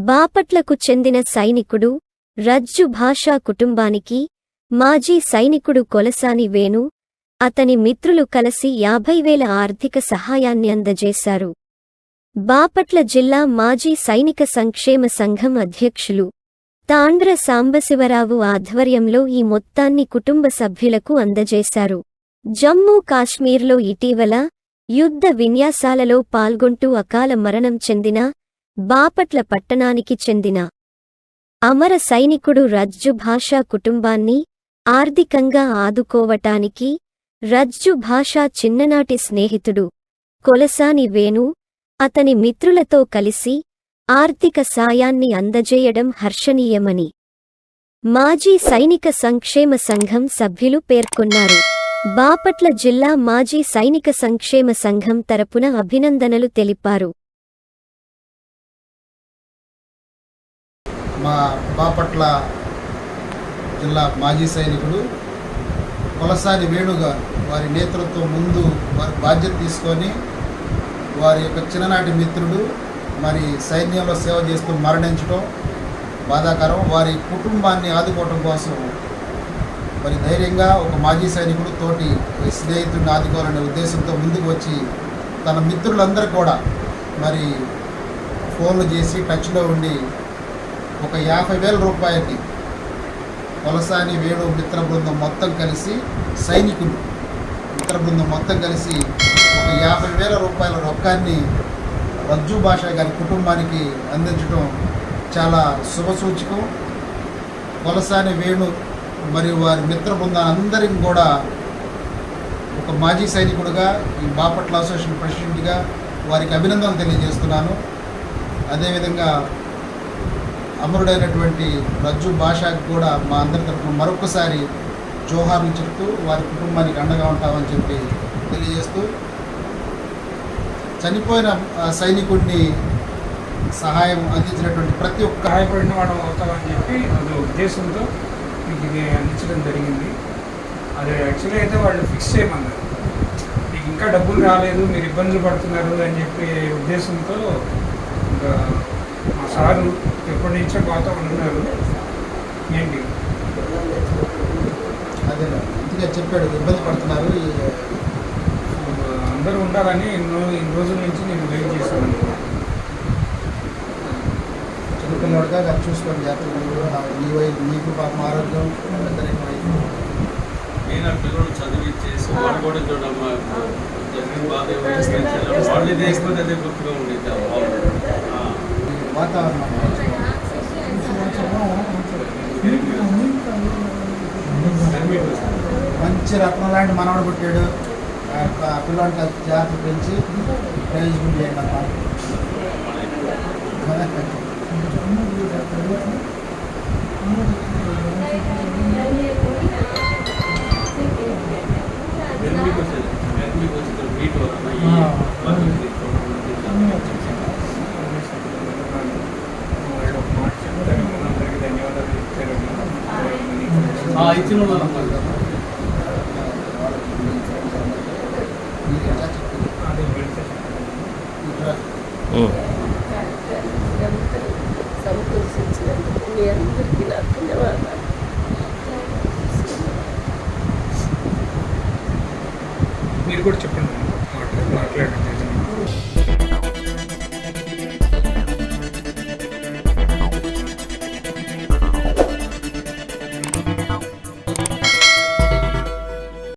బాపట్లకు చెందిన సైనికుడు రజ్జు భాషా కుటుంబానికి మాజీ సైనికుడు కొలసాని వేణు, అతని మిత్రులు కలసి 50,000 ఆర్థిక సహాయాన్ని అందజేశారు. బాపట్ల జిల్లా మాజీ సైనిక సంక్షేమ సంఘం అధ్యక్షులు తాండ్ర సాంబశివరావు ఆధ్వర్యంలో ఈ మొత్తాన్ని కుటుంబ సభ్యులకు అందజేశారు. జమ్మూ కాశ్మీర్లో ఇటీవల యుద్ధ విన్యాసాలలో పాల్గొంటూ అకాల మరణం చెందిన బాపట్ల పట్టణానికి చెందిన అమర సైనికుడు రజ్జు భాషా కుటుంబాన్ని ఆర్థికంగా ఆదుకోవటానికి రజ్జు భాషా చిన్ననాటి స్నేహితుడు కొలసాని వేణు, అతని మిత్రులతో కలిసి ఆర్థిక సాయాన్ని అందజేయడం హర్షణీయమని మాజీ సైనిక సంక్షేమ సంఘం సభ్యులు పేర్కొన్నారు. బాపట్ల జిల్లా మాజీ సైనిక సంక్షేమ సంఘం తరపున అభినందనలు తెలిపారు. మా బాపట్ల జిల్లా మాజీ సైనికుడు కొలసాని వేణుగారు వారి నేతృత్వం ముందు వారి బాధ్యత తీసుకొని వారి యొక్క చిన్ననాటి మిత్రుడు మరి సైన్యంలో సేవ చేస్తూ మరణించడం బాధాకరం. వారి కుటుంబాన్ని ఆదుకోవడం కోసం మరి ధైర్యంగా ఒక మాజీ సైనికుడు తోటి స్నేహితుడిని ఆదుకోవాలనే ఉద్దేశంతో ముందుకు వచ్చి తన మిత్రులందరూ కూడా మరి ఫోన్లు చేసి టచ్లో ఉండి ఒక 50,000 రూపాయలకి కొలసాని వేణు మిత్ర బృందం మొత్తం కలిసి సైనికులు మిత్ర బృందం మొత్తం కలిసి ఒక 50,000 రూపాయల రొక్కాన్ని రజ్జు భాష గారి కుటుంబానికి అందించడం చాలా శుభసూచకం. కొలసాని వేణు మరియు వారి మిత్ర బృందాలందరికీ కూడా ఒక మాజీ సైనికుడిగా ఈ బాపట్ల అసోసియేషన్ ప్రెసిడెంట్గా వారికి అభినందనలు తెలియజేస్తున్నాను. అదేవిధంగా అమరుడైనటువంటి రజ్జు భాషకు కూడా మా అందరి తరఫున మరొకసారి జోహార్లు చెప్తూ వారి కుటుంబానికి అండగా ఉంటామని చెప్పి తెలియజేస్తూ చనిపోయిన సైనికుడిని సహాయం అందించినటువంటి ప్రతి ఒక్క సహాయపడిన వాడు అవుతామని చెప్పి అది ఉద్దేశంతో మీకు ఇది అందించడం జరిగింది. అది యాక్చువల్లీ అయితే వాళ్ళు ఫిక్స్ చేయమన్నారు, మీకు ఇంకా డబ్బులు రాలేదు, మీరు ఇబ్బందులు పడుతున్నారు అని చెప్పి ఉద్దేశంతో ఇంకా మా సారు ఎప్పటి నుంచో పోతా ఉన్నారు. ఏంటి అదే ఇంటిగా చెప్పాడు, ఇబ్బంది పడుతున్నారు, అందరూ ఉండాలని ఇన్ని రోజుల నుంచి నేను వెయిట్ చేశాను. చిన్నపిల్లడిగా అది చూసుకోండి జాగ్రత్తగా. నీకు పాపం ఆరోగ్యం నేను ఆ పిల్లలు చదివించేసి వాళ్ళు కూడా చూడమ్మా జరిగిన బాధ వాళ్ళు తీసుకుంటే అదే గుర్తుగా ఉండేది. వాతావరణం మంచి రత్నం లాంటి మనవడు పుట్టాడు. పిల్లవాడికి జాగ్రత్త పెంచి ప్రయోజనం చేయండి అమ్మా. ఇచ్చిన సంతోషించినందుకు మీ అందరికీ నా ధన్యవాదాలు. మీరు కూడా చెప్పండి.